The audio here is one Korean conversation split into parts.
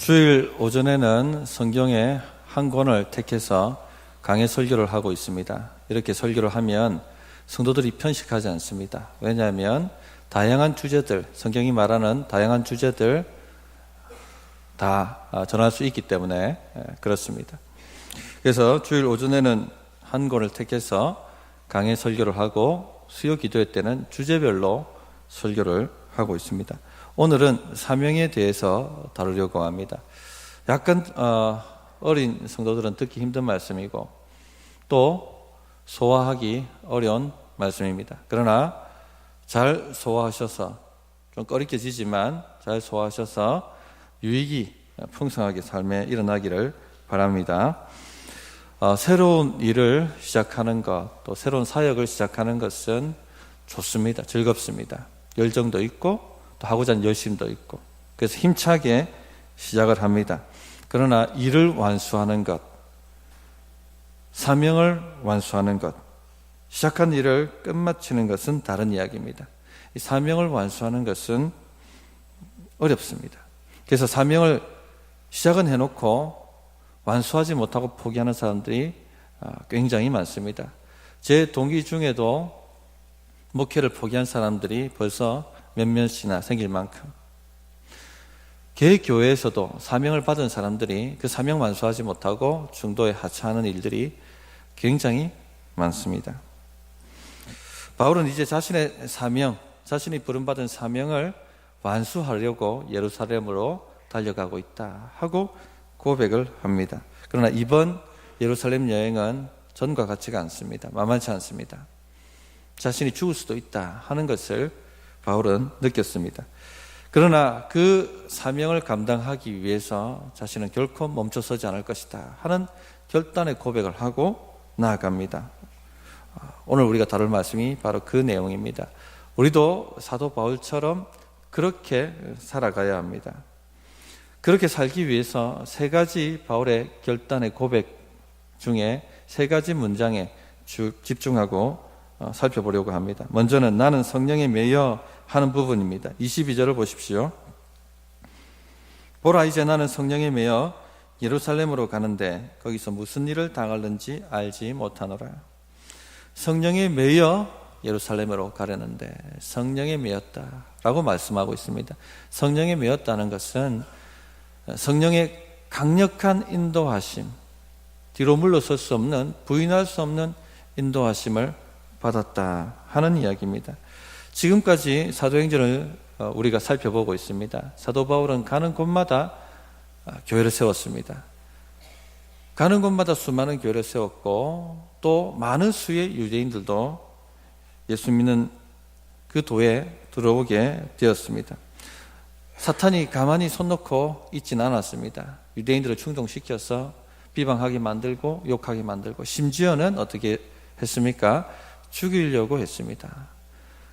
주일 오전에는 성경의 한 권을 택해서 강해 설교를 하고 있습니다. 이렇게 설교를 하면 성도들이 편식하지 않습니다. 왜냐하면 다양한 주제들, 성경이 말하는 다양한 주제들 다 전할 수 있기 때문에 그렇습니다. 그래서 주일 오전에는 한 권을 택해서 강해 설교를 하고 수요 기도회 때는 주제별로 설교를 하고 있습니다. 오늘은 사명에 대해서 다루려고 합니다. 약간 어린 성도들은 듣기 힘든 말씀이고 또 소화하기 어려운 말씀입니다. 그러나 잘 소화하셔서 좀 꺼리껴지지만 잘 소화하셔서 유익이 풍성하게 삶에 일어나기를 바랍니다. 새로운 일을 시작하는 것, 또 새로운 사역을 시작하는 것은 좋습니다. 즐겁습니다. 열정도 있고 또 하고자 하는 열심도 있고, 그래서 힘차게 시작을 합니다. 그러나 일을 완수하는 것, 사명을 완수하는 것, 시작한 일을 끝마치는 것은 다른 이야기입니다. 이 사명을 완수하는 것은 어렵습니다. 그래서 사명을 시작은 해놓고 완수하지 못하고 포기하는 사람들이 굉장히 많습니다. 제 동기 중에도 목회를 포기한 사람들이 벌써 몇몇이나 생길 만큼, 개 교회에서도 사명을 받은 사람들이 그 사명 완수하지 못하고 중도에 하차하는 일들이 굉장히 많습니다. 바울은 이제 자신의 사명, 자신이 부름받은 사명을 완수하려고 예루살렘으로 달려가고 있다 하고 고백을 합니다. 그러나 이번 예루살렘 여행은 전과 같지가 않습니다. 만만치 않습니다. 자신이 죽을 수도 있다 하는 것을 바울은 느꼈습니다. 그러나 그 사명을 감당하기 위해서 자신은 결코 멈춰서지 않을 것이다 하는 결단의 고백을 하고 나아갑니다. 오늘 우리가 다룰 말씀이 바로 그 내용입니다. 우리도 사도 바울처럼 그렇게 살아가야 합니다. 그렇게 살기 위해서 세 가지 바울의 결단의 고백 중에 세 가지 문장에 집중하고 살펴보려고 합니다. 먼저는 나는 성령에 매여 하는 부분입니다. 22절을 보십시오. 보라, 이제 나는 성령에 매여 예루살렘으로 가는데 거기서 무슨 일을 당할는지 알지 못하노라. 성령에 매여 예루살렘으로 가려는데 성령에 매였다라고 말씀하고 있습니다. 성령에 매였다는 것은 성령의 강력한 인도하심, 뒤로 물러설 수 없는, 부인할 수 없는 인도하심을 받았다 하는 이야기입니다. 지금까지 사도행전을 우리가 살펴보고 있습니다. 사도 바울은 가는 곳마다 교회를 세웠습니다. 가는 곳마다 수많은 교회를 세웠고 또 많은 수의 유대인들도 예수 믿는 그 도에 들어오게 되었습니다. 사탄이 가만히 손 놓고 있지는 않았습니다. 유대인들을 충동시켜서 비방하게 만들고 욕하게 만들고 심지어는 어떻게 했습니까? 죽이려고 했습니다.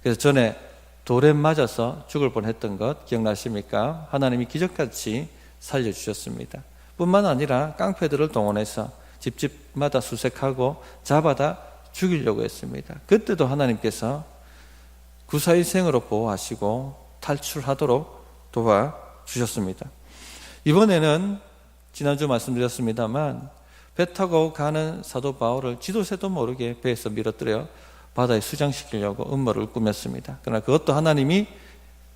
그래서 전에 돌에 맞아서 죽을 뻔했던 것 기억나십니까? 하나님이 기적같이 살려주셨습니다. 뿐만 아니라 깡패들을 동원해서 집집마다 수색하고 잡아다 죽이려고 했습니다. 그때도 하나님께서 구사일생으로 보호하시고 탈출하도록 도와주셨습니다. 이번에는 지난주 말씀드렸습니다만 배 타고 가는 사도 바울을 지도새도 모르게 배에서 밀어뜨려 바다에 수장시키려고 음모를 꾸몄습니다. 그러나 그것도 하나님이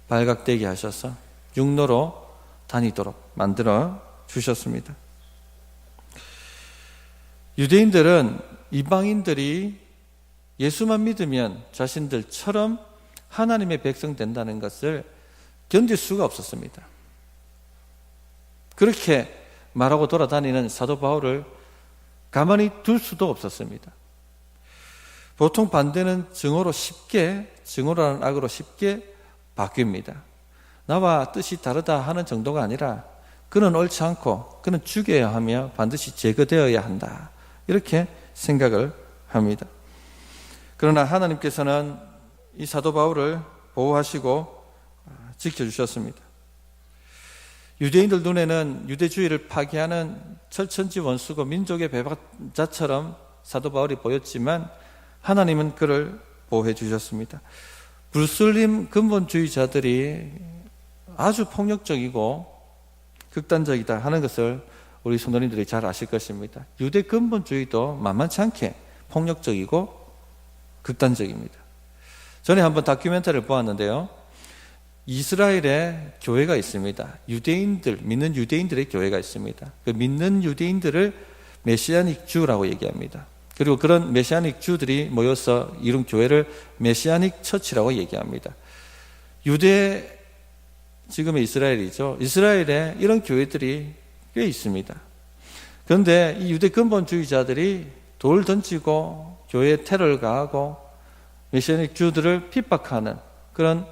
발각되게 하셔서 육로로 다니도록 만들어 주셨습니다. 유대인들은 이방인들이 예수만 믿으면 자신들처럼 하나님의 백성 된다는 것을 견딜 수가 없었습니다. 그렇게 말하고 돌아다니는 사도 바울을 가만히 둘 수도 없었습니다. 보통 반대는 증오라는 악으로 쉽게 바뀝니다. 나와 뜻이 다르다 하는 정도가 아니라 그는 옳지 않고 그는 죽여야 하며 반드시 제거되어야 한다, 이렇게 생각을 합니다. 그러나 하나님께서는 이 사도 바울을 보호하시고 지켜주셨습니다. 유대인들 눈에는 유대주의를 파괴하는 철천지 원수고 민족의 배박자처럼 사도 바울이 보였지만 하나님은 그를 보호해 주셨습니다. 불술림 근본주의자들이 아주 폭력적이고 극단적이다 하는 것을 우리 성도님들이 잘 아실 것입니다. 유대 근본주의도 만만치 않게 폭력적이고 극단적입니다. 전에 한번 다큐멘터리를 보았는데요. 이스라엘에 교회가 있습니다. 유대인들, 믿는 유대인들의 교회가 있습니다. 그 믿는 유대인들을 메시아닉 주라고 얘기합니다. 그리고 그런 메시아닉 주들이 모여서 이룬 교회를 메시아닉 처치라고 얘기합니다. 유대, 지금의 이스라엘이죠. 이스라엘에 이런 교회들이 꽤 있습니다. 그런데 이 유대 근본주의자들이 돌 던지고 교회에 테러를 가하고 메시아닉 주들을 핍박하는 그런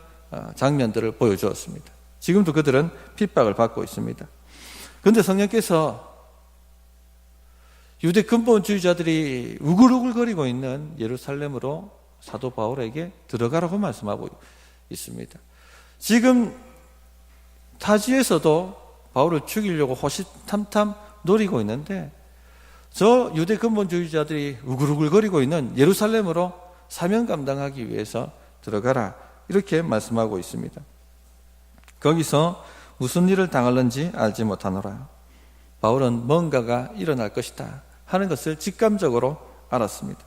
장면들을 보여주었습니다. 지금도 그들은 핍박을 받고 있습니다. 그런데 성령께서 유대 근본주의자들이 우글우글거리고 있는 예루살렘으로 사도 바울에게 들어가라고 말씀하고 있습니다. 지금 타지에서도 바울을 죽이려고 호시탐탐 노리고 있는데 저 유대 근본주의자들이 우글우글거리고 있는 예루살렘으로 사명 감당하기 위해서 들어가라 이렇게 말씀하고 있습니다. 거기서 무슨 일을 당할는지 알지 못하노라. 바울은 뭔가가 일어날 것이다 하는 것을 직감적으로 알았습니다.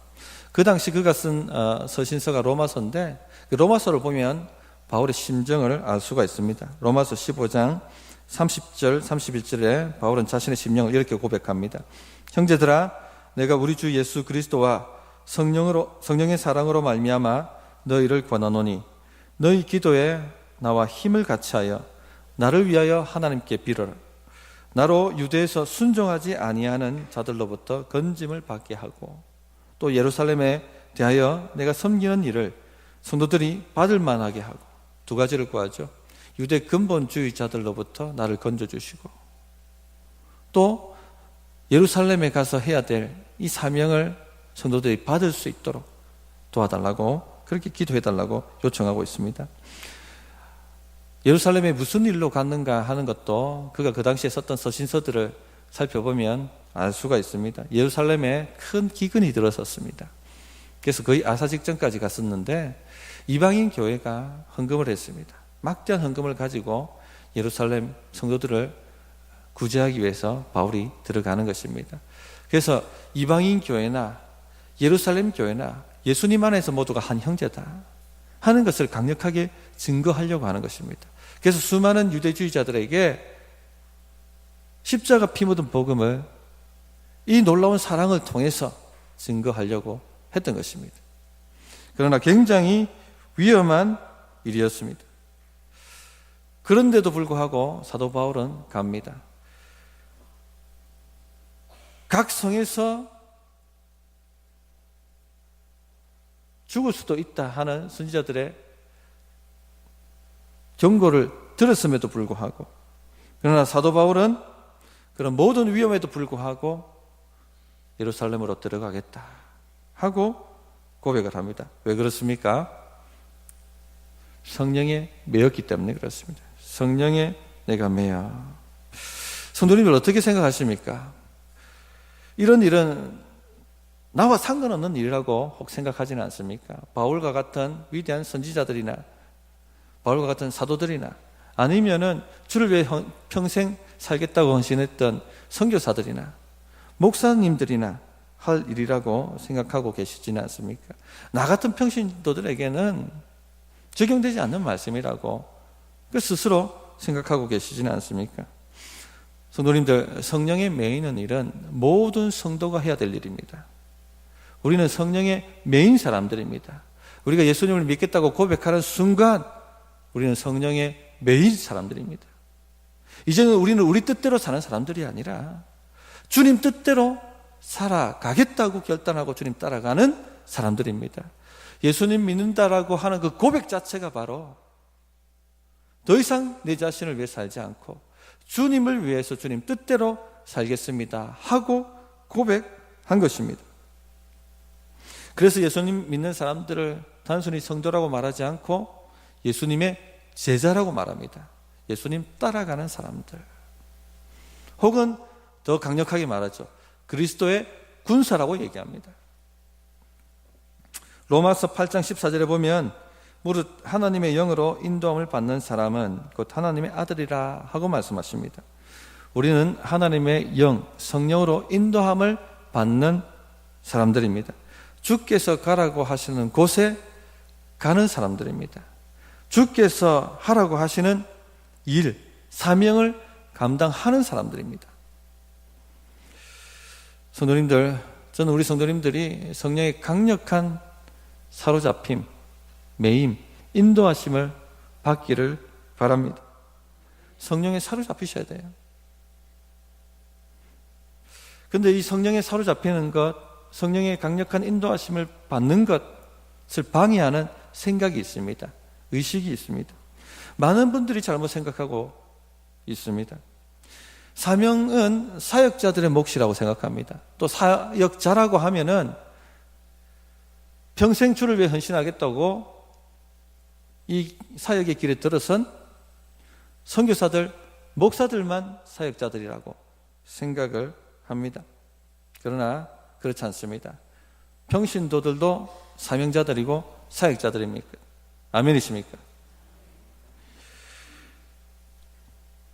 그 당시 그가 쓴 서신서가 로마서인데 그 로마서를 보면 바울의 심정을 알 수가 있습니다. 로마서 15장 30절 31절에 바울은 자신의 심령을 이렇게 고백합니다. 형제들아, 내가 우리 주 예수 그리스도와 성령의 사랑으로 말미암아 너희를 권하노니 너희 기도에 나와 힘을 같이하여 나를 위하여 하나님께 빌어라. 나로 유대에서 순종하지 아니하는 자들로부터 건짐을 받게 하고 또 예루살렘에 대하여 내가 섬기는 일을 성도들이 받을 만하게 하고 두 가지를 구하죠. 유대 근본주의자들로부터 나를 건져주시고 또 예루살렘에 가서 해야 될 이 사명을 성도들이 받을 수 있도록 도와달라고 그렇게 기도해달라고 요청하고 있습니다. 예루살렘에 무슨 일로 갔는가 하는 것도 그가 그 당시에 썼던 서신서들을 살펴보면 알 수가 있습니다. 예루살렘에 큰 기근이 들어섰습니다. 그래서 거의 아사 직전까지 갔었는데 이방인 교회가 헌금을 했습니다. 막대한 헌금을 가지고 예루살렘 성도들을 구제하기 위해서 바울이 들어가는 것입니다. 그래서 이방인 교회나 예루살렘 교회나 예수님 안에서 모두가 한 형제다 하는 것을 강력하게 증거하려고 하는 것입니다. 그래서 수많은 유대주의자들에게 십자가 피 묻은 복음을 이 놀라운 사랑을 통해서 증거하려고 했던 것입니다. 그러나 굉장히 위험한 일이었습니다. 그런데도 불구하고 사도 바울은 갑니다. 각 성에서 죽을 수도 있다 하는 선지자들의 경고를 들었음에도 불구하고 그러나 사도 바울은 그런 모든 위험에도 불구하고 예루살렘으로 들어가겠다 하고 고백을 합니다. 왜 그렇습니까? 성령에 매였기 때문에 그렇습니다. 성령에 내가 매여. 성도님들 어떻게 생각하십니까? 이런 일은 나와 상관없는 일이라고 혹 생각하지는 않습니까? 바울과 같은 위대한 선지자들이나 바울과 같은 사도들이나 아니면은 주를 위해 평생 살겠다고 헌신했던 선교사들이나 목사님들이나 할 일이라고 생각하고 계시지는 않습니까? 나 같은 평신도들에게는 적용되지 않는 말씀이라고 그 스스로 생각하고 계시지는 않습니까? 성도님들, 성령에 매이는 일은 모든 성도가 해야 될 일입니다. 우리는 성령에 매인 사람들입니다. 우리가 예수님을 믿겠다고 고백하는 순간 우리는 성령에 매인 사람들입니다. 이제는 우리는 우리 뜻대로 사는 사람들이 아니라 주님 뜻대로 살아가겠다고 결단하고 주님 따라가는 사람들입니다. 예수님 믿는다라고 하는 그 고백 자체가 바로 더 이상 내 자신을 위해 살지 않고 주님을 위해서 주님 뜻대로 살겠습니다 하고 고백한 것입니다. 그래서 예수님 믿는 사람들을 단순히 성도라고 말하지 않고 예수님의 제자라고 말합니다. 예수님 따라가는 사람들, 혹은 더 강력하게 말하죠, 그리스도의 군사라고 얘기합니다. 로마서 8장 14절에 보면 무릇 하나님의 영으로 인도함을 받는 사람은 곧 하나님의 아들이라 하고 말씀하십니다. 우리는 하나님의 영, 성령으로 인도함을 받는 사람들입니다. 주께서 가라고 하시는 곳에 가는 사람들입니다. 주께서 하라고 하시는 일, 사명을 감당하는 사람들입니다. 성도님들, 저는 우리 성도님들이 성령의 강력한 사로잡힘, 매임, 인도하심을 받기를 바랍니다. 성령에 사로잡히셔야 돼요. 그런데 이 성령에 사로잡히는 것, 성령의 강력한 인도하심을 받는 것을 방해하는 생각이 있습니다. 의식이 있습니다. 많은 분들이 잘못 생각하고 있습니다. 사명은 사역자들의 몫이라고 생각합니다. 또 사역자라고 하면은 평생 주를 위해 헌신하겠다고 이 사역의 길에 들어선 선교사들, 목사들만 사역자들이라고 생각을 합니다. 그러나 그렇지 않습니다. 평신도들도 사명자들이고 사역자들입니까? 아멘이십니까?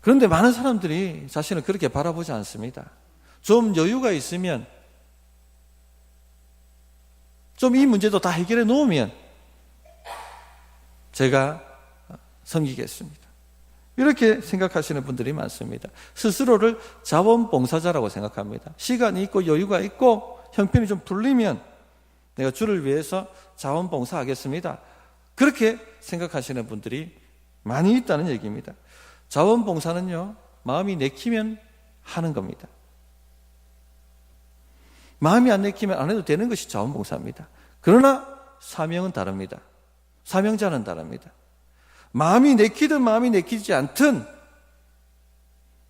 그런데 많은 사람들이 자신을 그렇게 바라보지 않습니다. 좀 여유가 있으면, 좀 이 문제도 다 해결해 놓으면 제가 섬기겠습니다. 이렇게 생각하시는 분들이 많습니다. 스스로를 자원봉사자라고 생각합니다. 시간이 있고 여유가 있고 형편이 좀 풀리면 내가 주를 위해서 자원봉사하겠습니다. 그렇게 생각하시는 분들이 많이 있다는 얘기입니다. 자원봉사는요, 마음이 내키면 하는 겁니다. 마음이 안 내키면 안 해도 되는 것이 자원봉사입니다. 그러나 사명은 다릅니다. 사명자는 다릅니다. 마음이 내키든 마음이 내키지 않든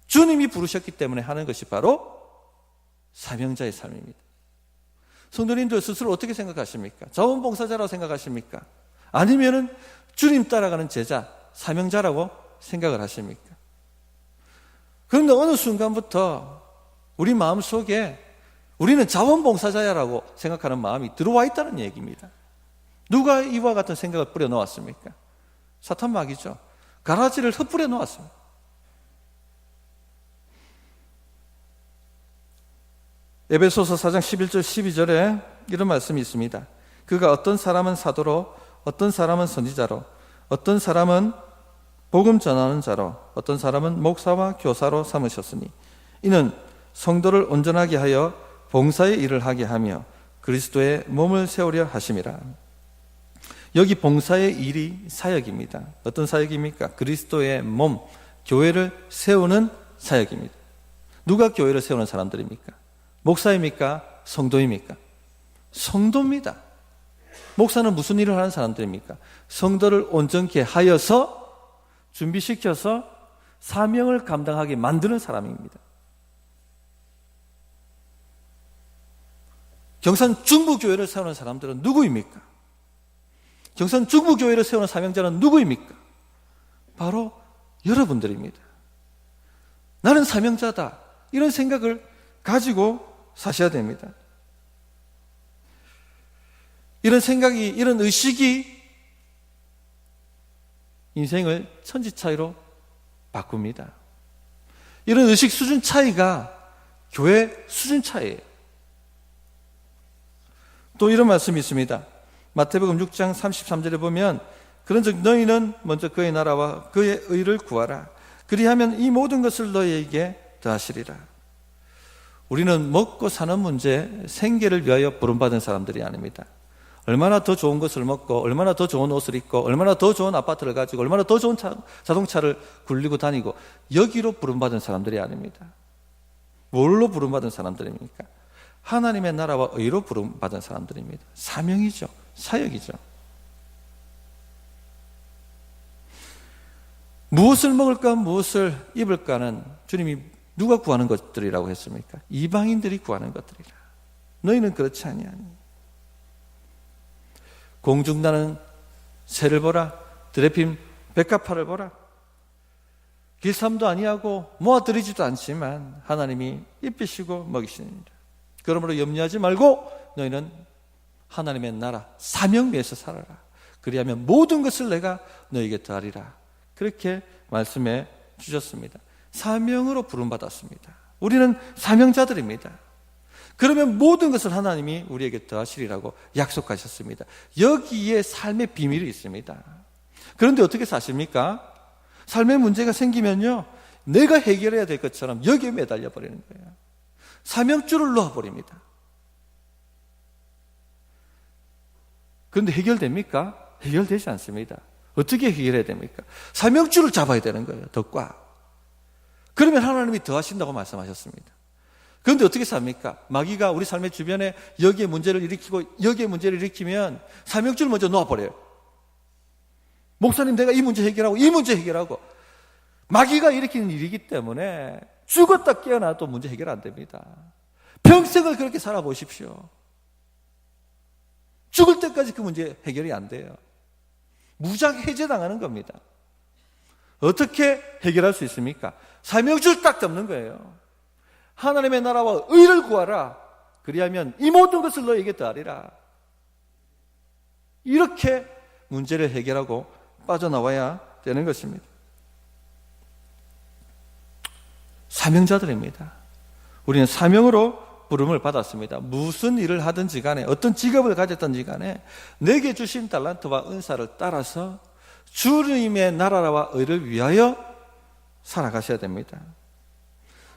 주님이 부르셨기 때문에 하는 것이 바로 사명자의 삶입니다. 성도님들 스스로 어떻게 생각하십니까? 자원봉사자라고 생각하십니까? 아니면은 주님 따라가는 제자, 사명자라고 생각을 하십니까? 그런데 어느 순간부터 우리 마음속에 우리는 자원봉사자야라고 생각하는 마음이 들어와 있다는 얘기입니다. 누가 이와 같은 생각을 뿌려 놓았습니까? 사탄 마귀죠. 가라지를 흩뿌려 놓았습니다. 에베소서 4장 11절 12절에 이런 말씀이 있습니다. 그가 어떤 사람은 사도로, 어떤 사람은 선지자로, 어떤 사람은 복음 전하는 자로, 어떤 사람은 목사와 교사로 삼으셨으니 이는 성도를 온전하게 하여 봉사의 일을 하게 하며 그리스도의 몸을 세우려 하심이라. 여기 봉사의 일이 사역입니다. 어떤 사역입니까? 그리스도의 몸, 교회를 세우는 사역입니다. 누가 교회를 세우는 사람들입니까? 목사입니까? 성도입니까? 성도입니다. 목사는 무슨 일을 하는 사람들입니까? 성도를 온전케 하여서 준비시켜서 사명을 감당하게 만드는 사람입니다. 경산 중부교회를 세우는 사람들은 누구입니까? 경산 중부교회를 세우는 사명자는 누구입니까? 바로 여러분들입니다. 나는 사명자다, 이런 생각을 가지고 사셔야 됩니다. 이런 생각이, 이런 의식이 인생을 천지 차이로 바꿉니다. 이런 의식 수준 차이가 교회 수준 차이예요. 또 이런 말씀이 있습니다. 마태복음 6장 33절에 보면 그런즉 너희는 먼저 그의 나라와 그의 의를 구하라. 그리하면 이 모든 것을 너희에게 더하시리라. 우리는 먹고 사는 문제, 생계를 위하여 부름받은 사람들이 아닙니다. 얼마나 더 좋은 것을 먹고, 얼마나 더 좋은 옷을 입고, 얼마나 더 좋은 아파트를 가지고, 얼마나 더 좋은 자동차를 굴리고 다니고, 여기로 부름받은 사람들이 아닙니다. 뭘로 부름받은 사람들입니까? 하나님의 나라와 의로 부름받은 사람들입니다. 사명이죠. 사역이죠. 무엇을 먹을까, 무엇을 입을까는 주님이 누가 구하는 것들이라고 했습니까? 이방인들이 구하는 것들이라. 너희는 그렇지 아니하니. 공중나는 새를 보라, 드레핀 백합화를 보라. 길쌈도 아니하고 모아들이지도 않지만 하나님이 입히시고 먹이시느니라. 그러므로 염려하지 말고 너희는 하나님의 나라 사명 위에서 살아라. 그리하면 모든 것을 내가 너희에게 더하리라. 그렇게 말씀해 주셨습니다. 사명으로 부름받았습니다. 우리는 사명자들입니다. 그러면 모든 것을 하나님이 우리에게 더하시리라고 약속하셨습니다. 여기에 삶의 비밀이 있습니다. 그런데 어떻게 사십니까? 삶의 문제가 생기면요, 내가 해결해야 될 것처럼 여기에 매달려 버리는 거예요. 사명줄을 놓아버립니다. 그런데 해결됩니까? 해결되지 않습니다. 어떻게 해결해야 됩니까? 사명줄을 잡아야 되는 거예요. 더 꽉. 그러면 하나님이 더하신다고 말씀하셨습니다. 그런데 어떻게 삽니까? 마귀가 우리 삶의 주변에 여기에 문제를 일으키고 여기에 문제를 일으키면 사명줄을 먼저 놓아버려요. 목사님, 내가 이 문제 해결하고 이 문제 해결하고. 마귀가 일으키는 일이기 때문에 죽었다 깨어나도 문제 해결 안 됩니다. 평생을 그렇게 살아보십시오. 죽을 때까지 그 문제 해결이 안 돼요. 무작 해제당하는 겁니다. 어떻게 해결할 수 있습니까? 사명줄 딱 잡는 거예요. 하나님의 나라와 의를 구하라. 그리하면 이 모든 것을 너에게 더하리라. 이렇게 문제를 해결하고 빠져나와야 되는 것입니다. 사명자들입니다. 우리는 사명으로 부름을 받았습니다. 무슨 일을 하든지 간에, 어떤 직업을 가졌든지 간에 내게 주신 달란트와 은사를 따라서 주님의 나라와 의를 위하여 살아가셔야 됩니다.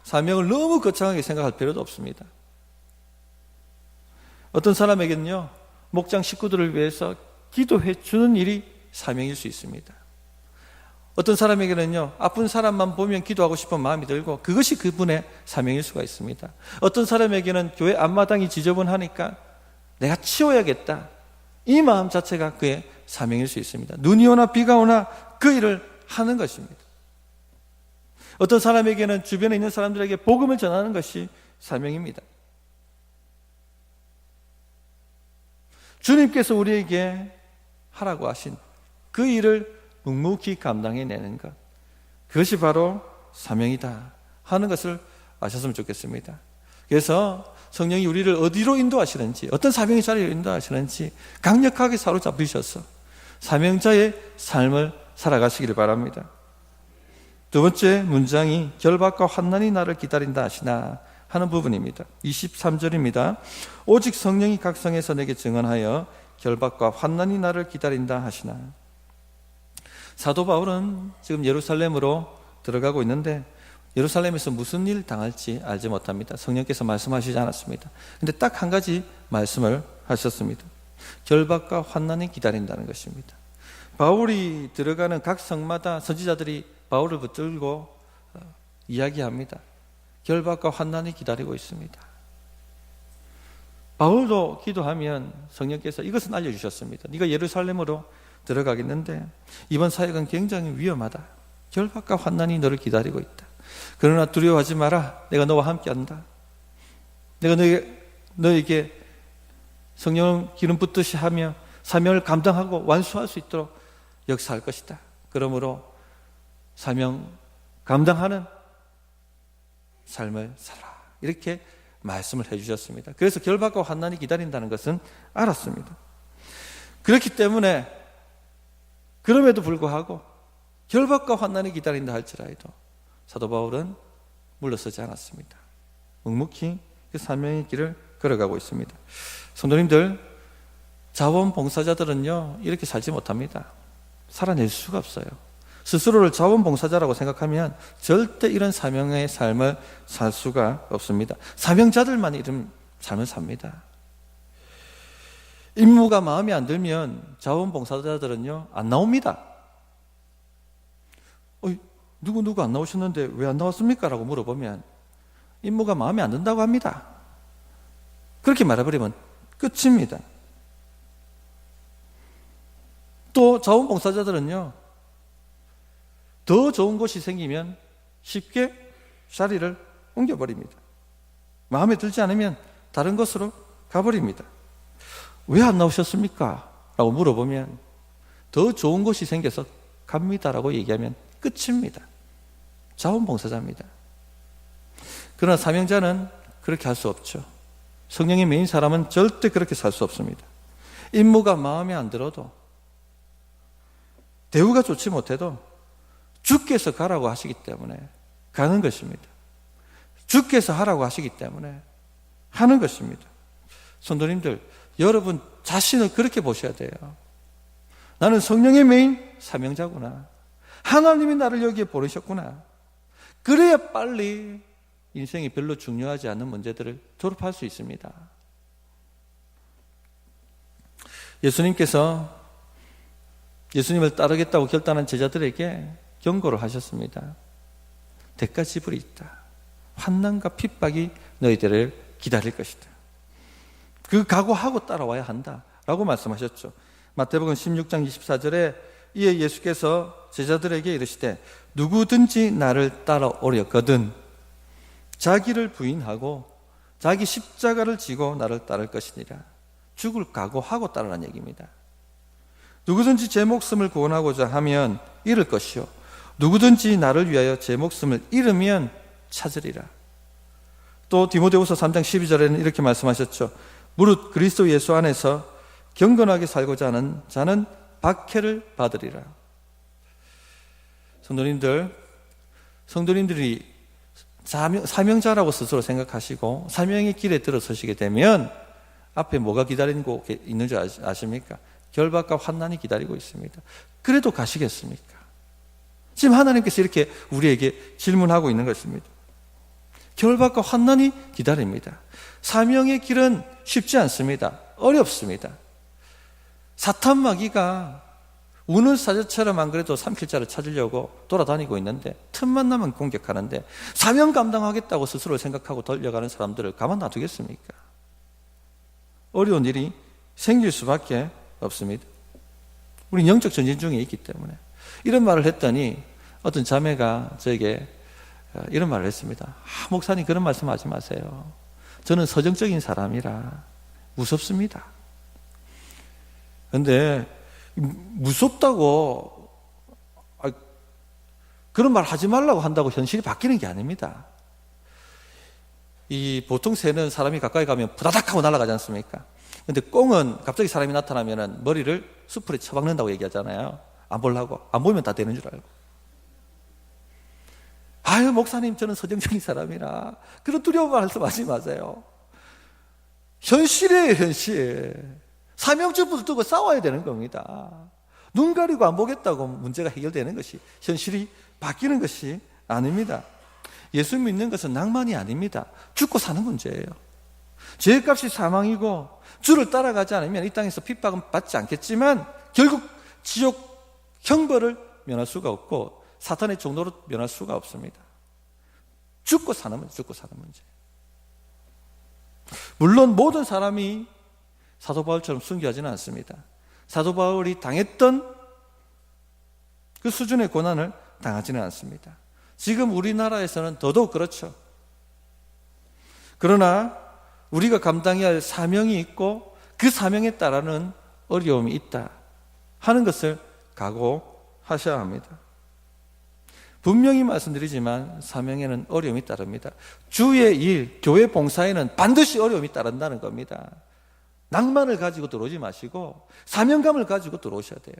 사명을 너무 거창하게 생각할 필요도 없습니다. 어떤 사람에게는요, 목장 식구들을 위해서 기도해 주는 일이 사명일 수 있습니다. 어떤 사람에게는요, 아픈 사람만 보면 기도하고 싶은 마음이 들고 그것이 그분의 사명일 수가 있습니다. 어떤 사람에게는 교회 앞마당이 지저분하니까 내가 치워야겠다, 이 마음 자체가 그의 사명일 수 있습니다. 눈이 오나 비가 오나 그 일을 하는 것입니다. 어떤 사람에게는 주변에 있는 사람들에게 복음을 전하는 것이 사명입니다. 주님께서 우리에게 하라고 하신 그 일을 묵묵히 감당해내는 것, 그것이 바로 사명이다 하는 것을 아셨으면 좋겠습니다. 그래서 성령이 우리를 어디로 인도하시는지, 어떤 사명의 자리로 인도하시는지 강력하게 사로잡으셔서 사명자의 삶을 살아가시기를 바랍니다. 두 번째 문장이 결박과 환난이 나를 기다린다 하시나 하는 부분입니다. 23절입니다. 오직 성령이 각성해서 내게 증언하여 결박과 환난이 나를 기다린다 하시나. 사도 바울은 지금 예루살렘으로 들어가고 있는데 예루살렘에서 무슨 일 당할지 알지 못합니다. 성령께서 말씀하시지 않았습니다. 그런데 딱 한 가지 말씀을 하셨습니다. 결박과 환난이 기다린다는 것입니다. 바울이 들어가는 각 성마다 선지자들이 바울을 붙들고 이야기합니다. 결박과 환난이 기다리고 있습니다. 바울도 기도하면 성령께서 이것은 알려주셨습니다. 네가 예루살렘으로 들어가겠는데 이번 사역은 굉장히 위험하다. 결박과 환난이 너를 기다리고 있다. 그러나 두려워하지 마라. 내가 너와 함께 한다. 내가 너에게 성령 기름 붓듯이 하며 사명을 감당하고 완수할 수 있도록 역사할 것이다. 그러므로 사명 감당하는 삶을 살아. 이렇게 말씀을 해주셨습니다. 그래서 결박과 환난이 기다린다는 것은 알았습니다. 그렇기 때문에 그럼에도 불구하고 결박과 환난이 기다린다 할지라도 사도 바울은 물러서지 않았습니다. 묵묵히 그 사명의 길을 걸어가고 있습니다. 성도님들, 자원봉사자들은요 이렇게 살지 못합니다. 살아낼 수가 없어요. 스스로를 자원봉사자라고 생각하면 절대 이런 사명의 삶을 살 수가 없습니다. 사명자들만 이런 삶을 삽니다. 임무가 마음에 안 들면 자원봉사자들은요 안 나옵니다. 누구 안 나오셨는데 왜 안 나왔습니까? 라고 물어보면 임무가 마음에 안 든다고 합니다. 그렇게 말해버리면 끝입니다. 또 자원봉사자들은요 더 좋은 곳이 생기면 쉽게 자리를 옮겨버립니다. 마음에 들지 않으면 다른 곳으로 가버립니다. 왜 안 나오셨습니까? 라고 물어보면 더 좋은 곳이 생겨서 갑니다라고 얘기하면 끝입니다. 자원봉사자입니다. 그러나 사명자는 그렇게 할 수 없죠. 성령의 메인 사람은 절대 그렇게 살 수 없습니다. 임무가 마음에 안 들어도 대우가 좋지 못해도 주께서 가라고 하시기 때문에 가는 것입니다. 주께서 하라고 하시기 때문에 하는 것입니다. 성도님들, 여러분 자신을 그렇게 보셔야 돼요. 나는 성령의 메인 사명자구나. 하나님이 나를 여기에 보내셨구나. 그래야 빨리 인생이 별로 중요하지 않은 문제들을 졸업할 수 있습니다. 예수님께서 예수님을 따르겠다고 결단한 제자들에게 경고를 하셨습니다. 대가 지불이 있다. 환난과 핍박이 너희들을 기다릴 것이다. 그 각오하고 따라와야 한다라고 말씀하셨죠. 마태복음 16장 24절에 이에 예수께서 제자들에게 이르시되 누구든지 나를 따라오려거든 자기를 부인하고 자기 십자가를 지고 나를 따를 것이니라. 죽을 각오하고 따르라는 얘기입니다. 누구든지 제 목숨을 구원하고자 하면 잃을 것이요 누구든지 나를 위하여 제 목숨을 잃으면 찾으리라. 또 디모데후서 3장 12절에는 이렇게 말씀하셨죠. 무릇 그리스도 예수 안에서 경건하게 살고자 하는 자는 박해를 받으리라. 성도님들이 사명자라고 스스로 생각하시고 사명의 길에 들어서시게 되면 앞에 뭐가 기다리고 있는 줄 아십니까? 결박과 환난이 기다리고 있습니다. 그래도 가시겠습니까? 지금 하나님께서 이렇게 우리에게 질문하고 있는 것입니다. 결박과 환난이 기다립니다. 사명의 길은 쉽지 않습니다. 어렵습니다. 사탄 마귀가 우는 사자처럼 안 그래도 삼킬자를 찾으려고 돌아다니고 있는데 틈만 나면 공격하는데 사명 감당하겠다고 스스로 생각하고 달려가는 사람들을 가만 놔두겠습니까? 어려운 일이 생길 수밖에 없습니다. 우리는 영적 전쟁 중에 있기 때문에. 이런 말을 했더니 어떤 자매가 저에게 이런 말을 했습니다. 목사님 그런 말씀 하지 마세요. 저는 서정적인 사람이라 무섭습니다. 그런데 무섭다고 그런 말 하지 말라고 한다고 현실이 바뀌는 게 아닙니다. 이 보통 새는 사람이 가까이 가면 부다닥 하고 날아가지 않습니까? 근데 꽁은 갑자기 사람이 나타나면 머리를 수풀에 쳐박는다고 얘기하잖아요. 안 보려고. 안 보면 다 되는 줄 알고. 아유 목사님 저는 서정적인 사람이라 그런 두려운 말씀하지 마세요. 현실이에요. 현실. 사명주부터 두고 싸워야 되는 겁니다. 눈 가리고 안 보겠다고 문제가 해결되는 것이 현실이 바뀌는 것이 아닙니다. 예수 믿는 것은 낭만이 아닙니다. 죽고 사는 문제예요. 죄값이 사망이고 주를 따라가지 않으면 이 땅에서 핍박은 받지 않겠지만 결국 지옥 형벌을 면할 수가 없고 사탄의 종로로 면할 수가 없습니다. 죽고 사는 문제, 죽고 사는 문제. 물론 모든 사람이 사도 바울처럼 순교하지는 않습니다. 사도 바울이 당했던 그 수준의 고난을 당하지는 않습니다. 지금 우리나라에서는 더더욱 그렇죠. 그러나 우리가 감당해야 할 사명이 있고 그 사명에 따르는 어려움이 있다 하는 것을 각오하셔야 합니다. 분명히 말씀드리지만 사명에는 어려움이 따릅니다. 주의 일, 교회 봉사에는 반드시 어려움이 따른다는 겁니다. 낭만을 가지고 들어오지 마시고 사명감을 가지고 들어오셔야 돼요.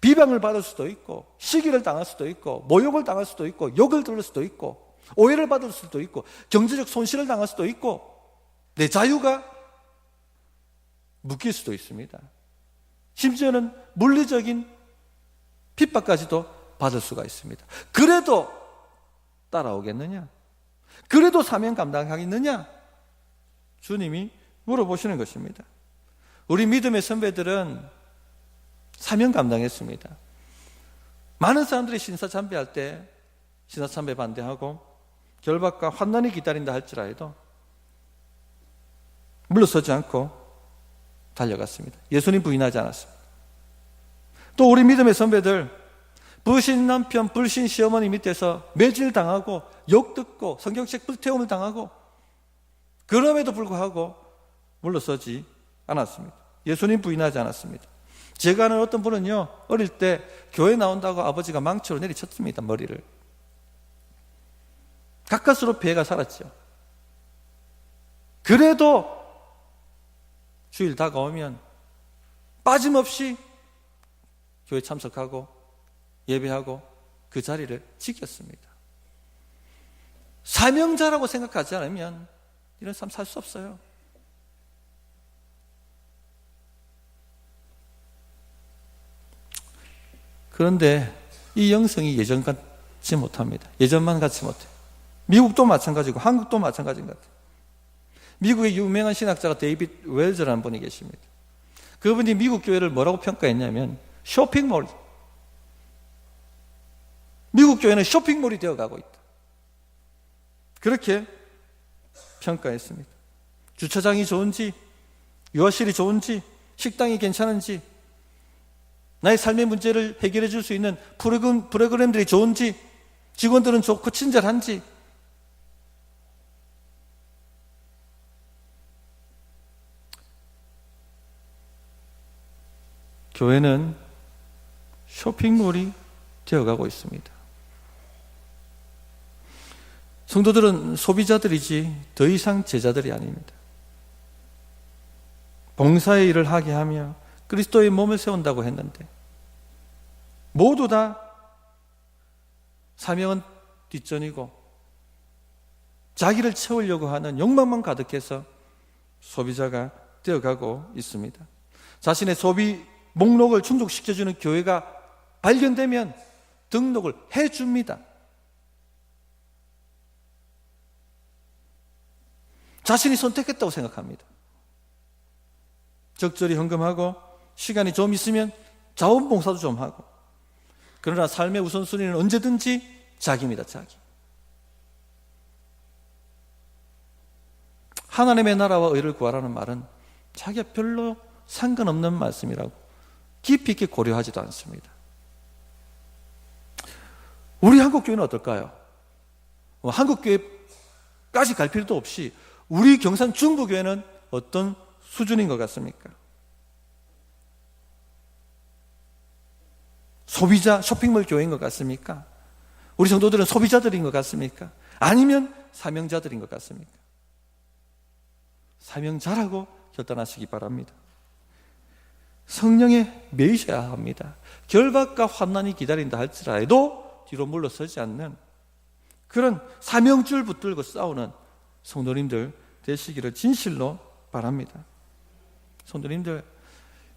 비방을 받을 수도 있고 시기를 당할 수도 있고 모욕을 당할 수도 있고 욕을 들을 수도 있고 오해를 받을 수도 있고 경제적 손실을 당할 수도 있고 내 자유가 묶일 수도 있습니다. 심지어는 물리적인 핍박까지도 받을 수가 있습니다. 그래도 따라오겠느냐? 그래도 사명 감당하겠느냐? 주님이 물어보시는 것입니다. 우리 믿음의 선배들은 사명 감당했습니다. 많은 사람들이 신사참배할 때 신사참배 반대하고 결박과 환난이 기다린다 할지라도 물러서지 않고 달려갔습니다. 예수님 부인하지 않았습니다. 또 우리 믿음의 선배들 불신 남편, 불신 시어머니 밑에서 매질당하고 욕듣고 성경책 불태움을 당하고 그럼에도 불구하고 물러서지 않았습니다. 예수님 부인하지 않았습니다. 제가 아는 어떤 분은요, 어릴 때 교회 나온다고 아버지가 망치로 내리쳤습니다. 머리를. 가까스로 피해가 살았죠. 그래도 주일 다가오면 빠짐없이 교회 참석하고 예배하고 그 자리를 지켰습니다. 사명자라고 생각하지 않으면 이런 삶 살 수 없어요. 그런데 이 영성이 예전 같지 못합니다. 예전만 같지 못해요. 미국도 마찬가지고 한국도 마찬가지인 것 같아요. 미국의 유명한 신학자가 데이빗 웰즈라는 분이 계십니다. 그분이 미국 교회를 뭐라고 평가했냐면 쇼핑몰. 미국 교회는 쇼핑몰이 되어가고 있다. 그렇게 평가했습니다. 주차장이 좋은지, 유아실이 좋은지, 식당이 괜찮은지, 나의 삶의 문제를 해결해 줄 수 있는 프로그램들이 좋은지, 직원들은 좋고 친절한지, 교회는 쇼핑몰이 되어가고 있습니다. 성도들은 소비자들이지 더 이상 제자들이 아닙니다. 봉사의 일을 하게 하며 그리스도의 몸을 세운다고 했는데 모두 다 사명은 뒷전이고 자기를 채우려고 하는 욕망만 가득해서 소비자가 되어가고 있습니다. 자신의 소비 목록을 충족시켜주는 교회가 발견되면 등록을 해줍니다. 자신이 선택했다고 생각합니다. 적절히 헌금하고 시간이 좀 있으면 자원봉사도 좀 하고, 그러나 삶의 우선순위는 언제든지 자기입니다. 자기. 하나님의 나라와 의를 구하라는 말은 자기가 별로 상관없는 말씀이라고 깊이 있게 고려하지도 않습니다. 우리 한국교회는 어떨까요? 한국교회까지 갈 필요도 없이 우리 경산 중부교회는 어떤 수준인 것 같습니까? 소비자 쇼핑몰 교회인 것 같습니까? 우리 성도들은 소비자들인 것 같습니까? 아니면 사명자들인 것 같습니까? 사명자라고 결단하시기 바랍니다. 성령에 매이셔야 합니다. 결박과 환난이 기다린다 할지라도 뒤로 물러서지 않는 그런 사명줄 붙들고 싸우는 성도님들 되시기를 진실로 바랍니다. 성도님들,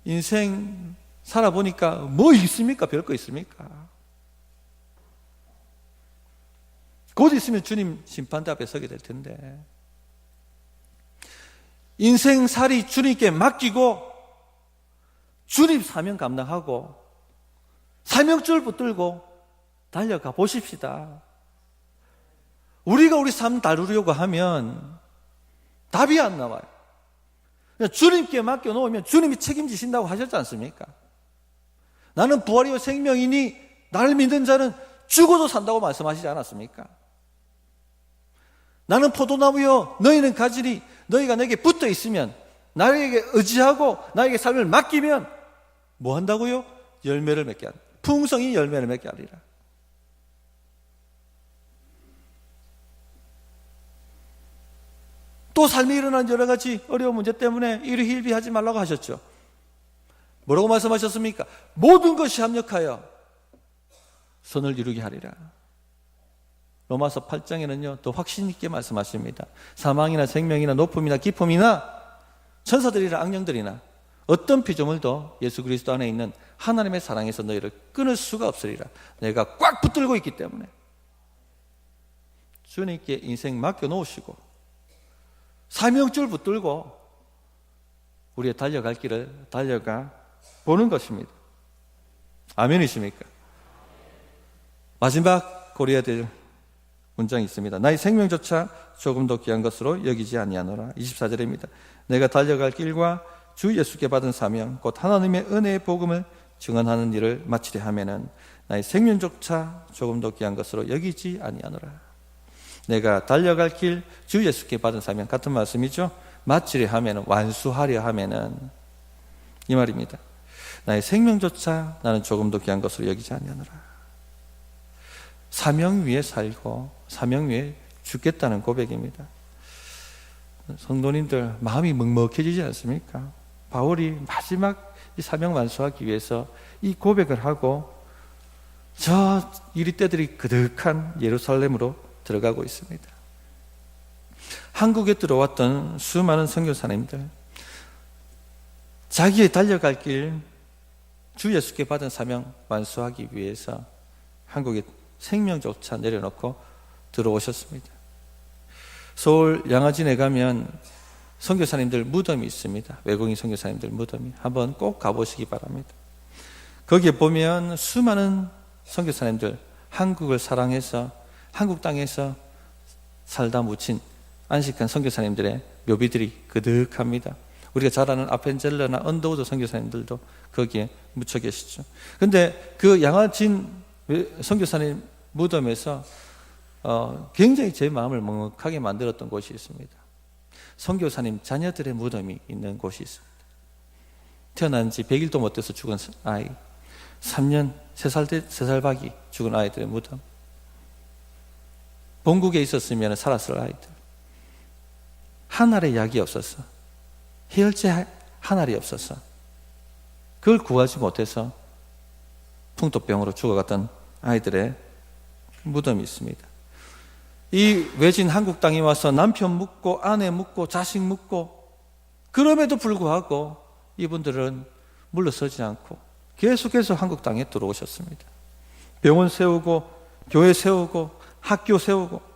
인생 살아보니까 뭐 있습니까? 별거 있습니까? 곧 있으면 주님 심판대 앞에 서게 될 텐데, 인생살이 주님께 맡기고 주님 사명 감당하고 사명줄 붙들고 달려가 보십시다. 우리가 우리 삶 다루려고 하면 답이 안 나와요. 주님께 맡겨놓으면 주님이 책임지신다고 하셨지 않습니까? 나는 부활이요 생명이니 나를 믿는 자는 죽어도 산다고 말씀하시지 않았습니까? 나는 포도나무요 너희는 가지니 너희가 내게 붙어 있으면, 나에게 의지하고 나에게 삶을 맡기면 뭐 한다고요? 열매를 맺게 한다. 풍성히 열매를 맺게 하리라. 또 삶에 일어난 여러 가지 어려운 문제 때문에 이리 hil비하지 말라고 하셨죠. 뭐라고 말씀하셨습니까? 모든 것이 합력하여 선을 이루게 하리라. 로마서 8장에는요 더 확신 있게 말씀하십니다. 사망이나 생명이나 높음이나 깊음이나 천사들이나 악령들이나 어떤 피조물도 예수 그리스도 안에 있는 하나님의 사랑에서 너희를 끊을 수가 없으리라. 내가 꽉 붙들고 있기 때문에 주님께 인생 맡겨놓으시고 사명줄 붙들고 우리의 달려갈 길을 달려가 보는 것입니다. 아멘이십니까? 마지막 고려해야 될 문장이 있습니다. 나의 생명조차 조금 더 귀한 것으로 여기지 아니하노라. 24절입니다. 내가 달려갈 길과 주 예수께 받은 사명 곧 하나님의 은혜의 복음을 증언하는 일을 마치려 하면은 나의 생명조차 조금 더 귀한 것으로 여기지 아니하노라. 내가 달려갈 길, 주 예수께 받은 사명 같은 말씀이죠. 마치려 하면은, 완수하려 하면은 이 말입니다. 나의 생명조차 나는 조금 더 귀한 것으로 여기지 아니하노라. 사명 위에 살고 사명 위에 죽겠다는 고백입니다. 성도님들 마음이 먹먹해지지 않습니까? 바울이 마지막 이 사명 완수하기 위해서 이 고백을 하고 저 유리떼들이 그득한 예루살렘으로 들어가고 있습니다. 한국에 들어왔던 수많은 선교사님들, 자기의 달려갈 길, 주 예수께 받은 사명 완수하기 위해서 한국에 생명조차 내려놓고 들어오셨습니다. 서울 양화진에 가면 선교사님들 무덤이 있습니다. 외국인 선교사님들 무덤이. 한번 꼭 가보시기 바랍니다. 거기에 보면 수많은 선교사님들, 한국을 사랑해서 한국 땅에서 살다 묻힌 안식한 선교사님들의 묘비들이 그득합니다. 우리가 잘 아는 아펜젤러나 언더우드 선교사님들도 거기에 묻혀 계시죠. 그런데 그 양화진 선교사님 무덤에서 굉장히 제 마음을 먹먹하게 만들었던 곳이 있습니다. 선교사님 자녀들의 무덤이 있는 곳이 있습니다. 태어난 지 100일도 못 돼서 죽은 아이, 3년, 3살 박이 죽은 아이들의 무덤, 본국에 있었으면 살았을 아이들, 한 알의 약이 없었어. 해열제 한 알이 없었어. 그걸 구하지 못해서 풍토병으로 죽어갔던 아이들의 무덤이 있습니다. 이 외진 한국 땅에 와서 남편 묻고 아내 묻고 자식 묻고, 그럼에도 불구하고 이분들은 물러서지 않고 계속해서 한국 땅에 들어오셨습니다. 병원 세우고 교회 세우고 학교 세우고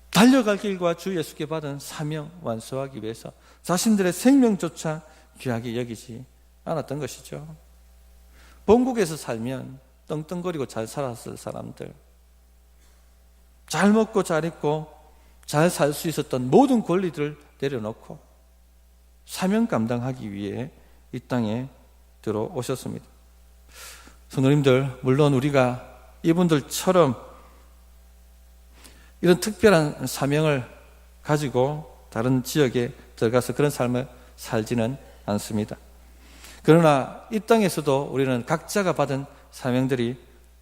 달려갈 길과 주 예수께 받은 사명 완수하기 위해서 자신들의 생명조차 귀하게 여기지 않았던 것이죠. 본국에서 살면 떵떵거리고 잘 살았을 사람들, 잘 먹고 잘 입고 잘 살 수 있었던 모든 권리들을 내려놓고 사명 감당하기 위해 이 땅에 들어오셨습니다. 성도님들, 물론 우리가 이분들처럼 이런 특별한 사명을 가지고 다른 지역에 들어가서 그런 삶을 살지는 않습니다. 그러나 이 땅에서도 우리는 각자가 받은 사명들이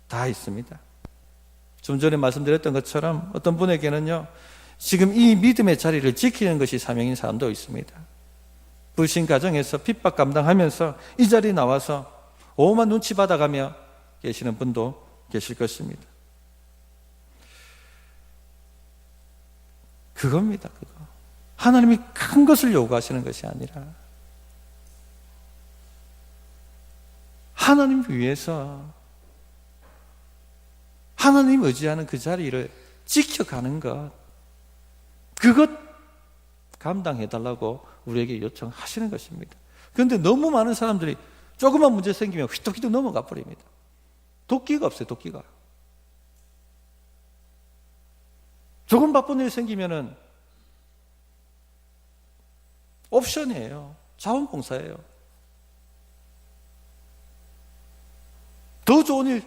다 있습니다. 좀 전에 말씀드렸던 것처럼 어떤 분에게는요, 지금 이 믿음의 자리를 지키는 것이 사명인 사람도 있습니다. 불신 가정에서 핍박 감당하면서 이 자리에 나와서 오만 눈치 받아가며 계시는 분도 계실 것입니다. 그겁니다, 그거. 하나님이 큰 것을 요구하시는 것이 아니라 하나님 위해서 하나님 의지하는 그 자리를 지켜가는 것, 그것 감당해달라고 우리에게 요청하시는 것입니다. 그런데 너무 많은 사람들이 조그만 문제 생기면 휘떡휘떡 넘어가 버립니다. 도끼가 없어요, 도끼가. 조금 바쁜 일이 생기면은 옵션이에요. 자원봉사예요. 더 좋은 일,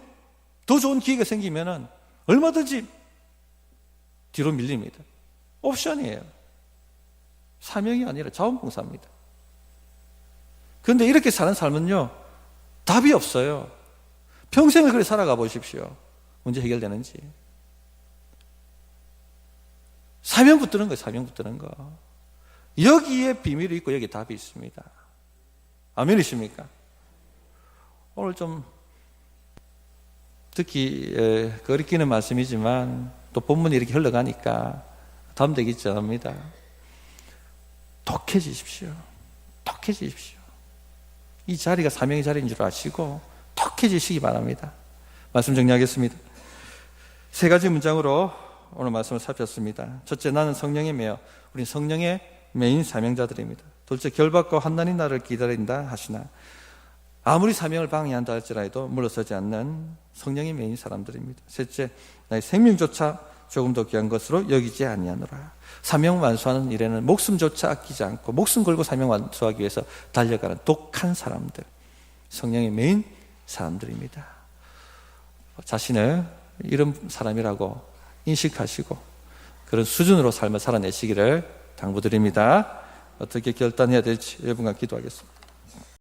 더 좋은 기회가 생기면은 얼마든지 뒤로 밀립니다. 옵션이에요. 사명이 아니라 자원봉사입니다. 그런데 이렇게 사는 삶은요, 답이 없어요. 평생을 그렇게 살아가 보십시오. 문제 해결되는지. 사명 붙드는 거예요, 사명 붙드는 거. 여기에 비밀이 있고 여기에 답이 있습니다. 아멘이십니까? 오늘 좀 듣기 거리끼는 말씀이지만 또 본문이 이렇게 흘러가니까 담대기 합니다. 독해지십시오. 독해지십시오. 이 자리가 사명의 자리인 줄 아시고 독해지시기 바랍니다. 말씀 정리하겠습니다. 3가지 문장으로 오늘 말씀을 살폈습니다. 첫째, 나는 성령에 매여. 우린 성령의 메인 사명자들입니다. 둘째, 결박과 환난이 나를 기다린다 하시나. 아무리 사명을 방해한다 할지라도 물러서지 않는 성령의 메인 사람들입니다. 셋째, 나의 생명조차 조금 더 귀한 것으로 여기지 아니하노라. 사명 완수하는 일에는 목숨조차 아끼지 않고 목숨 걸고 사명 완수하기 위해서 달려가는 독한 사람들, 성령의 메인 사람들입니다. 자신을 이런 사람이라고 인식하시고 그런 수준으로 삶을 살아내시기를 당부드립니다. 어떻게 결단해야 될지 여러분과 기도하겠습니다.